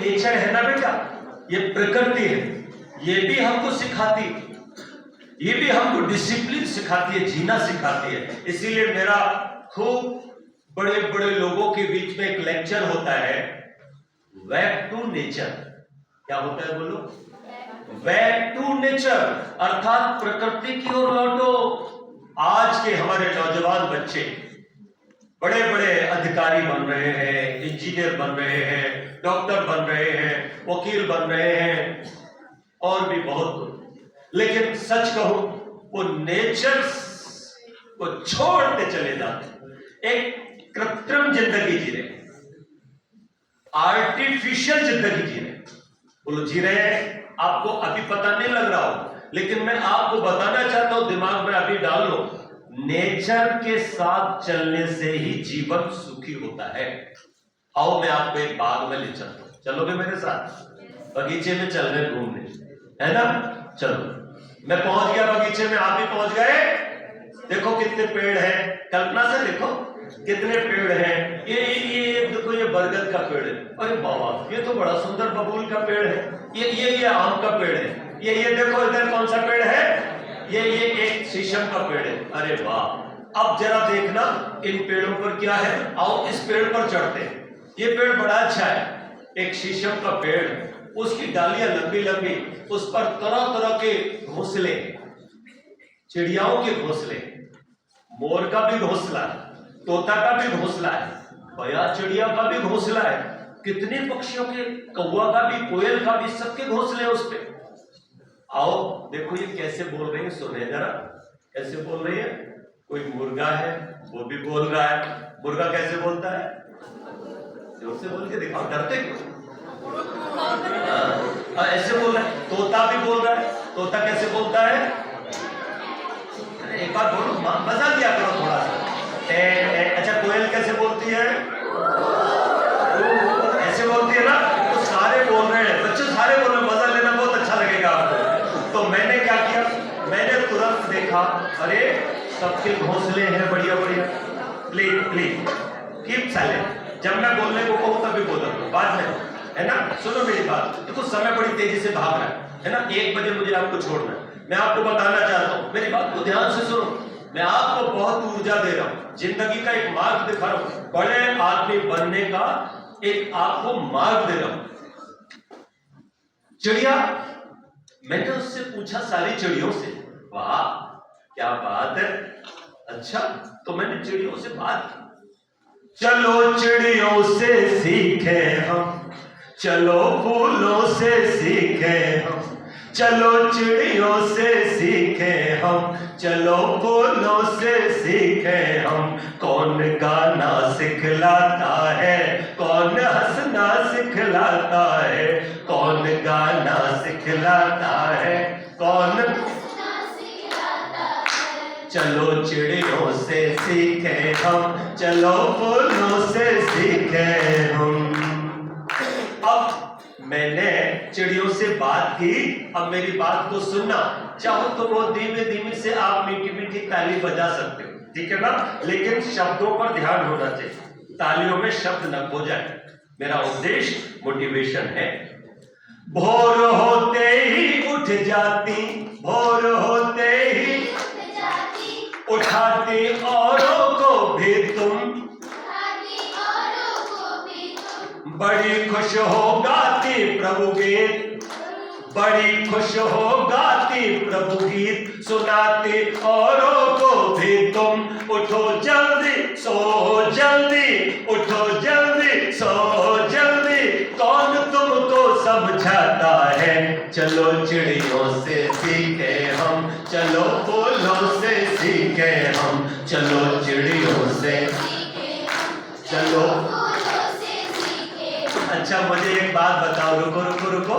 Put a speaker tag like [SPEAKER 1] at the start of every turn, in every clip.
[SPEAKER 1] Nature है ना बेटा, ये प्रकृति है, ये भी हमको सिखाती है, ये भी हमको डिसिप्लिन सिखाती है, जीना सिखाती है। इसीलिए मेरा खूब बड़े बड़े लोगों के बीच में एक लेक्चर होता है, बैक टू नेचर। क्या होता है बोलो? बैक टू नेचर, अर्थात प्रकृति की ओर लौटो। आज के हमारे नौजवान बच्चे बड़े बड़े अधिकारी बन रहे हैं, इंजीनियर बन रहे हैं, डॉक्टर बन रहे हैं, वकील बन रहे हैं और भी बहुत कुछ, लेकिन सच कहूं वो नेचर को छोड़ते चले जाते, एक कृत्रिम जिंदगी जी रहे, आर्टिफिशियल जिंदगी जी रहे। बोलो जी रहे हैं, आपको अभी पता नहीं लग रहा हो, लेकिन मैं आपको बताना चाहता हूं, दिमाग में अभी डाल लो, नेचर के साथ चलने से ही जीवन सुखी होता है। आओ मैं आपको एक बाग में ले चलता हूं, चलोगे मेरे साथ? बगीचे में चल रहे घूमने, है ना? चलो, मैं पहुंच गया बगीचे में, आप भी पहुंच गए। देखो कितने पेड़ हैं, कल्पना से देखो कितने पेड़ हैं। ये देखो, ये बरगद का पेड़ है, अरे बाबा ये तो बड़ा सुंदर बबूल का पेड़ है, ये आम का पेड़ है, ये देखो इधर कौन सा पेड़ है, ये एक शीशम का पेड़ है, अरे वाह। अब जरा देखना इन पेड़ों पर क्या है, आओ इस पेड़ पर चढ़ते हैं। ये पेड़ बड़ा अच्छा है, एक शीशम का पेड़, उसकी डालियां लंबी लंबी, उस पर तरह तरह के घोंसले, चिड़ियाओं के घोंसले, मोर का भी घोंसला है, तोता का भी घोंसला है, बया चिड़िया का भी घोंसला है, कितने पक्षियों के, कौवा का भी, कोयल का भी, सबके घोंसले हैं उस पे। आओ देखो ये कैसे बोल रही है, सुने जरा कैसे बोल रही है। कोई मुर्गा है वो भी बोल रहा है, मुर्गा कैसे बोलता है? जोर से बोल के दिखाओ, डरते क्यों? ऐसे बोल रहा है। तोता भी बोल रहा है, तोता कैसे बोलता है? एक बार बोलो, मजा दिया करो थोड़ा सा। अच्छा कोयल कैसे बोलती है? ऐसे बोलती है ना, तो सारे बोल रहे हैं बच्चे, सारे बोल रहे हैं, मजा लेना बहुत अच्छा लगेगा आपको। तो मैंने क्या किया, मैंने तुरंत देखा, अरे सबके घोंसले हैं बढ़िया बढ़िया। प्लीज प्लीज कीप साइलेंट, जब मैं बोलने को कहूं तभी बोलो, बाद में, है ना? सुनो मेरी बात, देखो समय बड़ी तेजी से भाग रहा है ना, 1 बजे मुझे आपको छोड़ना है। मैं आपको बताना चाहता हूं, मेरी बात को ध्यान से सुनो, मैं आपको बहुत ऊर्जा दे रहा हूं, जिंदगी का एक मार्ग दिखा रहा हूं, बड़े आदमी बनने का एक आपको मार्ग दे रहा हूं। चिड़िया, मैंने उससे पूछा सारी चिड़ियों से, वाह क्या बात है, अच्छा, तो मैंने चिड़ियों से बात की, चलो चिड़ियों से सीखे हम, चलो फूलों से सीखे हम, चलो चिड़ियों से सीखे हम, चलो फूलों से सीखे हम, कौन गाना सिखलाता है, कौन हंसना सिखलाता है, कौन गाना सिखलाता है, कौन, चलो चिड़ियों से सीखे हम, चलो फूलों से सीखे हम। अब मैंने चिड़ियों से बात की, अब मेरी बात को सुनना, चाहो तो वो धीमे धीमे से आप मीठी मीठी ताली बजा सकते हो, ठीक है ना, लेकिन शब्दों पर ध्यान होना चाहिए, तालियों में शब्द न खो जाए। मेरा उद्देश्य मोटिवेशन है। भोर होते ही उठ जाती, भोर होते ही उठाती औरों को भी तुम, बड़ी खुश हो गाती प्रभु गीत, बड़ी खुश हो गाती प्रभु गीत, सुनाती औरों को भी तुम, उठो जल्दी सो जल्दी, उठो जल्दी सो जल्दी, कौन तुमको समझाता है, चलो चिड़ियों से सीखे हम, चलो फूलों से सीखे हम, चलो चिड़ियों से, चलो। अच्छा मुझे एक बात बताओ, रुको रुको रुको,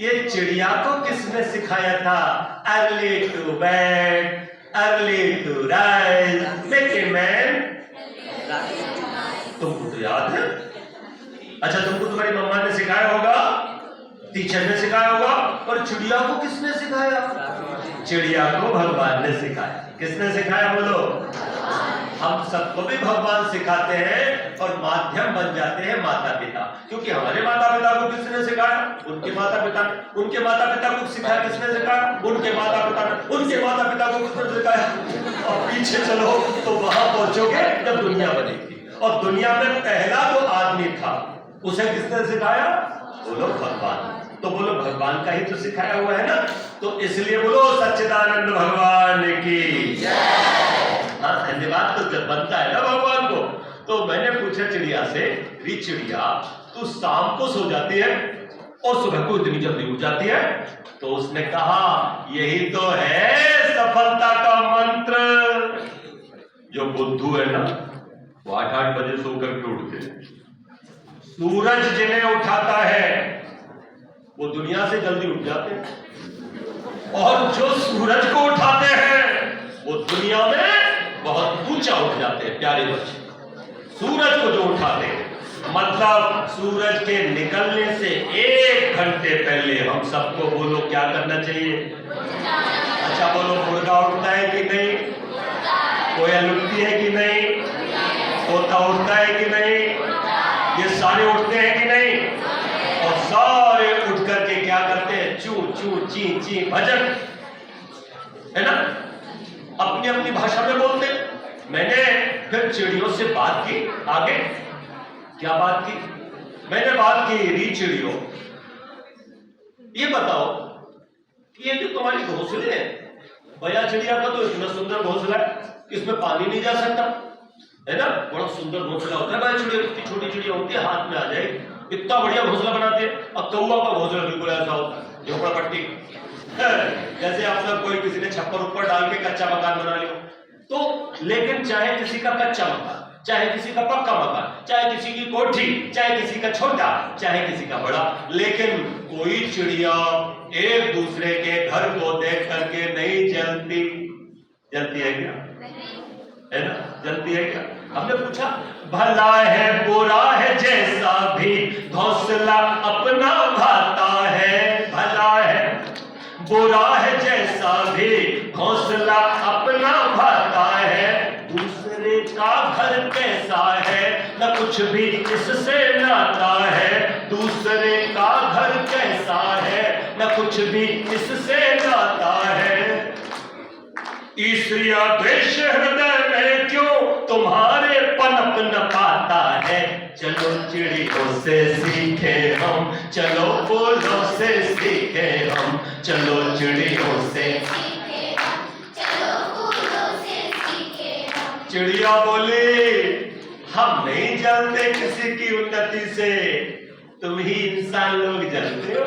[SPEAKER 1] ये चिड़िया को किसने सिखाया था? Early to bed, early to rise, Mickey man, तुमको तो याद है? अच्छा तुमको तुम्हारी मम्मा ने सिखाया होगा, टीचर ने सिखाया होगा, और चिड़िया को किसने सिखाया? चिड़िया को भगवान ने सिखाया। किसने सिखाया बोलो? हम सबको भी भगवान सिखाते हैं और माध्यम बन जाते हैं माता पिता, क्योंकि हमारे माता पिता को किसने सिखाया? उनके माता पिता ने। उनके माता पिता को सिखाया किसने सिखाया? उनके माता पिता ने। उनके माता पिता को किसने सिखाया? और पीछे चलो तो वहां पहुंचोगे जब दुनिया बनेगी। और दुनिया में पहला जो आदमी था उसे किसने सिखाया? बोलो भगवान। तो बोलो भगवान का ही तो सिखाया हुआ है ना, तो इसलिए बोलो सच्चिदानंद भगवान की। हाँ, धन्यवाद तो जब बनता है ना भगवान को। तो मैंने पूछा चिड़िया से, री चिड़िया तू शाम को सो जाती है और सुबह को इतनी जल्दी उठ जाती है? तो उसने कहा यही तो है सफलता का मंत्र। जो बुद्धू है ना वो 8-8 बजे सोकर के उठते हैं। सूरज जिन्हें उठाता है वो दुनिया से जल्दी उठ जाते हैं, और जो सूरज को उठाते हैं वो दुनिया में बहुत ऊंचा उठ जाते हैं। प्यारे बच्चे, सूरज को जो उठाते हैं मतलब सूरज के निकलने से 1 घंटे पहले हम सबको बोलो क्या करना चाहिए? अच्छा बोलो, मुर्गा उठता है कि नहीं? कोयल उठती है कि नहीं? तोता उठता है कि नहीं? ये सारे उठते हैं कि नहीं? और सारे उठ करके क्या करते हैं? चू चू ची ची भजन, है ना, अपनी अपनी भाषा में बोलते हैं। मैंने फिर चिड़ियों से बात की। आगे क्या बात की? मैंने बात की, री चिड़ियों ये बताओ कि ये जो तुम्हारी घोंसले हैं, भैया चिड़िया का तो इतना सुंदर घोंसला है कि इसमें पानी नहीं जा सकता, है ना, बड़ा सुंदर घोंसला होता है। भैया चिड़िया इतनी छोटी चिड़िया होती है, हाथ में आ जाएगी, इतना बढ़िया घोंसला बनाते हैं। और कौवा का घोंसला बिल्कुल ऐसा होता है, झोपड़पट्टी, जैसे आपने कोई किसी ने छप्पर ऊपर डाल के कच्चा मकान बना लिया। तो लेकिन चाहे किसी का कच्चा मकान, चाहे किसी का पक्का मकान, चाहे किसी की कोठी, चाहे किसी का छोटा, चाहे किसी का बड़ा, लेकिन कोई चिड़िया एक दूसरे के घर को देख करके नहीं जलती। जलती है क्या? है ना, जलती है क्या? हमने पूछा भला है बुरा है जैसा भी घोंसला अपना भाता है। भला है बुरा है जैसा भी घोंसला अपना भाता है। दूसरे का घर कैसा है न कुछ भी इससे नाता है। दूसरे का घर कैसा है न कुछ भी इससे नाता है। ईर्ष्या द्वेष हृदय में क्यों तुम्हारे पनप न पाता है। चलो चिड़ियों से सीखे हम, चलो फूलों से सीखे हम, चलो चिड़ियों से सीखे हम, चलो फूलों से सीखे हम। चिड़िया बोली हम नहीं जलते किसी की उन्नति से, तुम ही इंसान लोग जलते हो।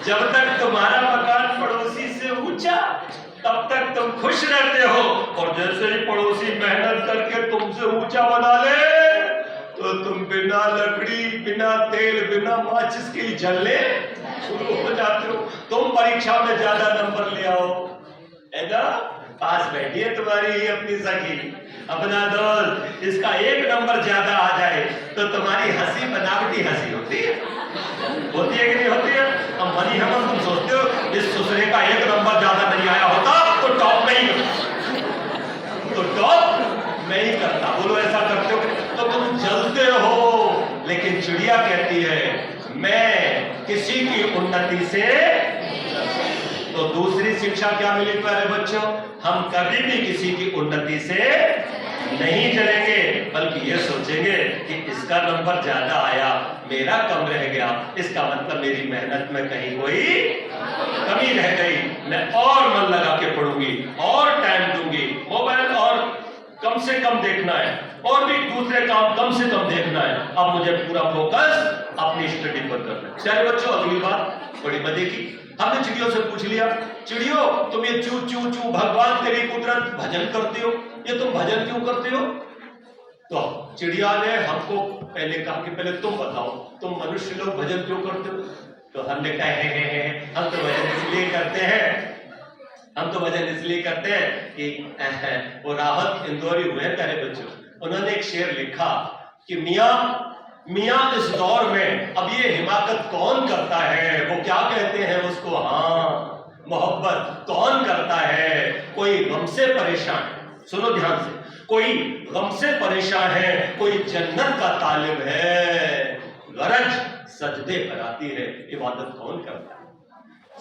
[SPEAKER 1] जब तक तुम्हारा मकान पड़ोसी से ऊंचा तब तक तुम खुश रहते हो, और जैसे ही पड़ोसी मेहनत करके तुमसे ऊंचा बना ले तो तुम बिना लकड़ी, बिना तेल, बिना माचिस के ही जलने शुरू हो जाते हो। तुम परीक्षा में ज्यादा नंबर ले आओ, है ना, पास बैठी है तुम्हारी अपनी सखी, अपना दोस्त, इसका 1 नंबर ज्यादा आ जाए तो तुम्हारी हंसी बनावटी हंसी होती है कि नहीं होती है? अब मनी हम तुम सोचते हो इस दूसरे का 1 नंबर ज्यादा नहीं आया होता तो टॉप नहीं करता। बोलो ऐसा करते हो तो तुम जलते हो। लेकिन चिड़िया कहती है मैं किसी की उन्नति से। तो दूसरी शिक्षा क्या मिली प्यारे बच्चों? हम कभी भी किसी की उन्नति से नहीं जलेंगे, बल्कि ये सोचेंगे कि इसका नंबर ज्यादा आया, मेरा कम रह गया, इसका मतलब मेरी मेहनत में कहीं कोई कमी रह गई, मैं और मन लगा के पढ़ूंगी और टाइम दूंगी। मोबाइल और कम से कम देखना है, और भी दूसरे काम कम से कम देखना है। अब मुझे पूरा फोकस अपनी स्टडी पर करना है। चलिए बच्चों, अगली बात बड़ी मजे की। हमने चिड़ियों से पूछ लिया, चिड़ियों तुम ये चू चू चू भगवान तेरी कुदरत भजन करते हो, ये तुम भजन क्यों करते हो? तो चिड़िया ने हमको पहले कहा कि पहले तुम बताओ, तुम मनुष्य लोग भजन क्यों करते हो? तो हमने कहा हम तो भजन इसलिए करते हैं, हम तो भजन इसलिए करते हैं कि वो राहत इंदौरी हुए प्यारे बच्चों, उन्होंने एक शेर लिखा कि मियाँ इस दौर में अब ये हिमाकत कौन करता है, वो क्या कहते हैं उसको, हाँ मोहब्बत कौन करता है। कोई गम से परेशान है, सुनो ध्यान से, कोई गम से परेशान है, कोई जन्नत का तालिब है। गरज सजदे कराती है, इबादत कौन करता है?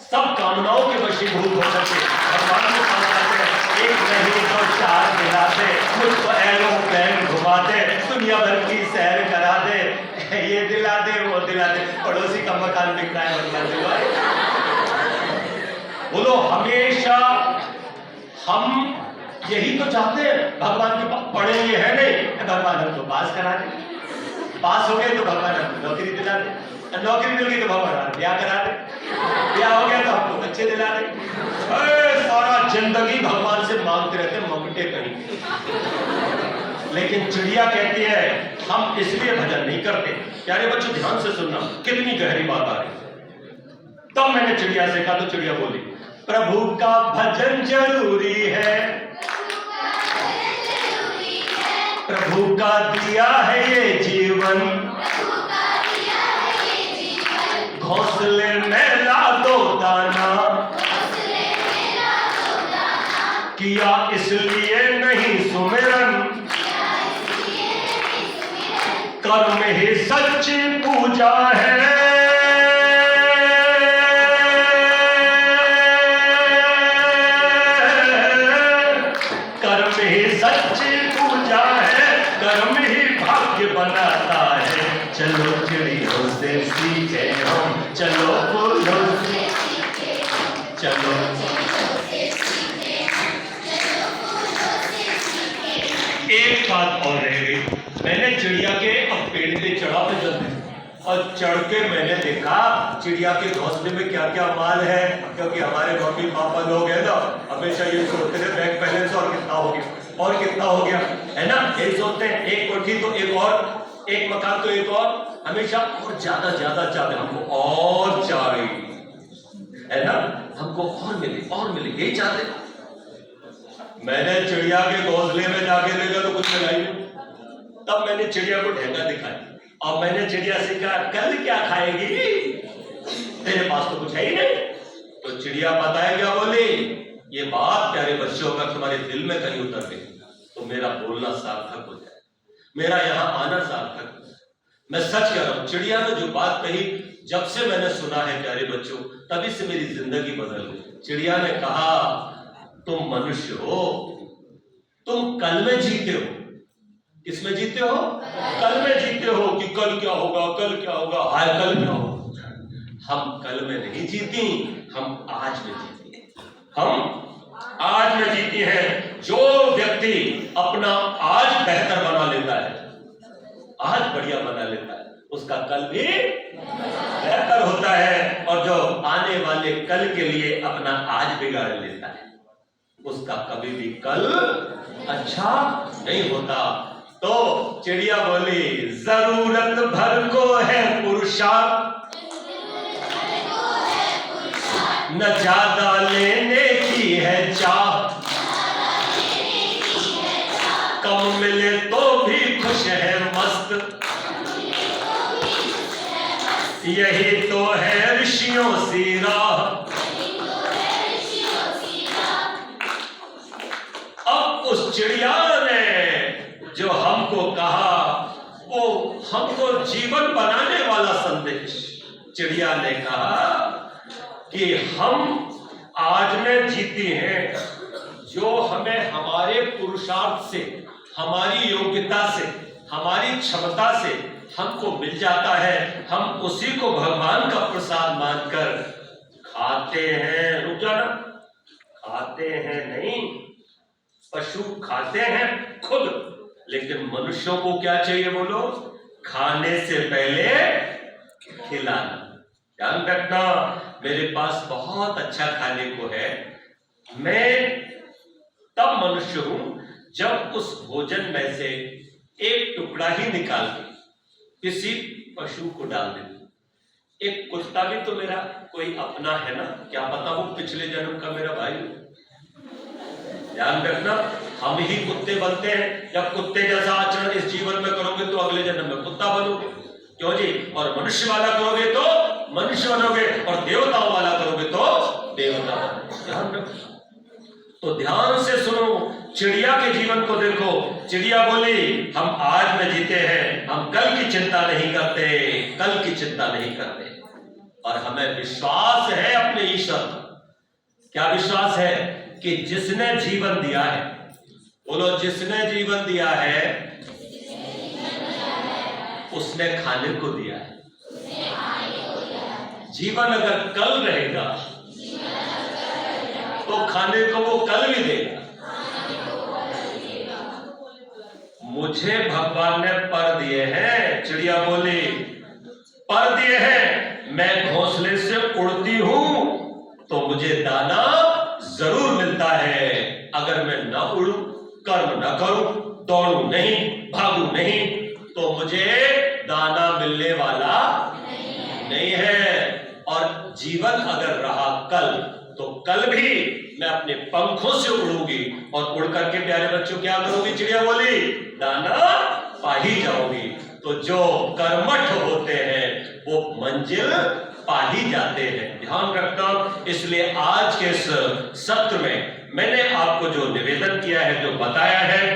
[SPEAKER 1] सब कामनाओं के वशीभूत होकर के भगवान के पास आते हैं, एक नहीं तो चार दिलाते, मुझको एरोप्लेन घुमा दे, दुनिया भर की सैर करा दे, ये दिला दे वो दिला दे, पड़ोसी का मकान बिक रहा है बनवा दे। बोलो, हमेशा हम यही तो चाहते हैं, भगवान के पास पढ़े ये है नहीं, भगवान हमको पास करा दे, पास हो गए तो भगवान हमको नौकरी दिला दे, नौकरी मिल गई तो भगवान ब्याह करा दे, ब्याह हो गया तो हमको बच्चे दिला दे। सारा जिंदगी भगवान से मांगते रहते मंगटे कहीं। लेकिन चिड़िया कहती है हम इसलिए भजन नहीं करते। प्यारे बच्चों ध्यान से सुनना, कितनी गहरी बात आ रही। तब मैंने चिड़िया से कहा तो चिड़िया बोली, प्रभु का भजन जरूरी है, प्रभु का दिया है ये जीवन, घोंसले में ला दो दाना, किया इसलिए नहीं सुमिरन, कर्म ही सच्ची पूजा है, कर्म ही सच्ची पूजा है, कर्म ही भाग्य बनाता है। चलो चिड़ियों से सीखे हम, चलो फूलों से सीखे, चलो एक बात और रह गई। मैंने चिड़िया के अब पेड़ पे चढ़ा पे जब और चढ़ के मैंने देखा चिड़िया के घोंसले में क्या क्या माल है, क्योंकि हमारे मम्मी पापा लोग हैं ना, हमेशा ये सोचते थे बैंक बैलेंस और कितना हो गया और कितना हो गया, है ना, यही सोचते हैं। एक कोठी तो एक और, एक मकान तो एक और, हमेशा और ज्यादा ज्यादा चाहते, हमको और चाहिए, है ना, हमको और मिले, यही चाहते। मैंने चिड़िया के घोंसले में जाके देखा तो कुछ मिला ही नहीं। तब मैंने चिड़िया को ढेंगा दिखाया और मैंने चिड़िया से कहा कल क्या खाएगी, तेरे पास तो कुछ है ही नहीं। तो चिड़िया पता है क्या बोली, ये बात प्यारे बच्चों अगर तुम्हारे दिल में कहीं उतर गई तो मेरा बोलना सार्थक हो जाए, मेरा यहाँ आना सार्थक। मैं सच कह रहा हूं, चिड़िया ने जो बात कही जब से मैंने सुना है प्यारे बच्चों, तभी से मेरी जिंदगी बदल गई। चिड़िया ने कहा तुम मनुष्य हो, तुम कल में जीते हो। किसमें जीते हो? कल में जीते हो कि कल क्या होगा, कल क्या होगा, हाय कल क्या होगा। हम कल में नहीं जीती, हम आज में जीती है, हम आज में जीती है। जो व्यक्ति अपना आज बेहतर बना लेता है, आज बढ़िया बना लेता है, उसका कल भी बेहतर होता है। और जो आने वाले कल के लिए अपना आज बिगाड़ लेता है, उसका कभी भी कल अच्छा नहीं होता। तो चिड़िया बोली जरूरत भर को है पुरुषार्थ, न ज्यादा लेने की है चाह, कम मिले तो भी खुश है मस्त, यही तो है ऋषियों सी राह। अब उस चिड़िया ने जो हमको कहा वो हमको जीवन बनाने वाला संदेश। चिड़िया ने कहा कि हम आज में जीती हैं, जो हमें हमारे पुरुषार्थ से, हमारी योग्यता से, हमारी क्षमता से हमको मिल जाता है, हम उसी को भगवान का प्रसाद मानकर खाते हैं। रुक जाना, खाते हैं नहीं, पशु खाते हैं खुद, लेकिन मनुष्यों को क्या चाहिए बोलो? खाने से पहले खिलाना। ध्यान रखना, मेरे पास बहुत अच्छा खाने को है, मैं तब मनुष्य हूं जब उस भोजन में से एक टुकड़ा ही निकाल के किसी पशु को डाल दे। एक कुत्ता भी तो मेरा कोई अपना है ना, क्या पता वो पिछले जन्म का मेरा भाई हो। ध्यान रखना, हम ही कुत्ते बनते हैं। जब कुत्ते जैसा आचरण इस जीवन में करोगे तो अगले जन्म में कुत्ता बनोगे, क्यों जी? और मनुष्य वाला करोगे तो मनुष्य बनोगे, और देवताओं वाला करोगे तो देवता बनोगे। ध्यान रखो। तो ध्यान से सुनो, चिड़िया के जीवन को देखो। चिड़िया बोली हम आज में जीते हैं, हम कल की चिंता नहीं करते। कल की चिंता नहीं करते। और हमें विश्वास है अपने ईश्वर पर। क्या विश्वास है? कि जिसने जीवन दिया है, बोलो जिसने जीवन दिया है उसने खाने को दिया है। जीवन अगर कल रहेगा तो खाने को वो कल भी देगा। मुझे भगवान ने पर दिए हैं, चिड़िया बोली, पर दिए हैं, मैं घोंसले से उड़ती हूं तो मुझे दाना जरूर मिलता है। अगर मैं न उड़ूं, कर्म न करूं, दौड़ूं नहीं, भागूं नहीं, तो मुझे दाना मिलने वाला नहीं है। और जीवन अगर रहा कल, तो कल भी मैं अपने पंखों से उड़ूंगी और उड़ करके प्यारे बच्चों क्या करूंगी? चिड़िया बोली, दाना पा ही जाऊंगी। तो जो कर्मठ होते हैं वो मंजिल पा ही जाते हैं। ध्यान रखना। इसलिए आज के इस सत्र में मैंने आपको जो निवेदन किया है, जो बताया है,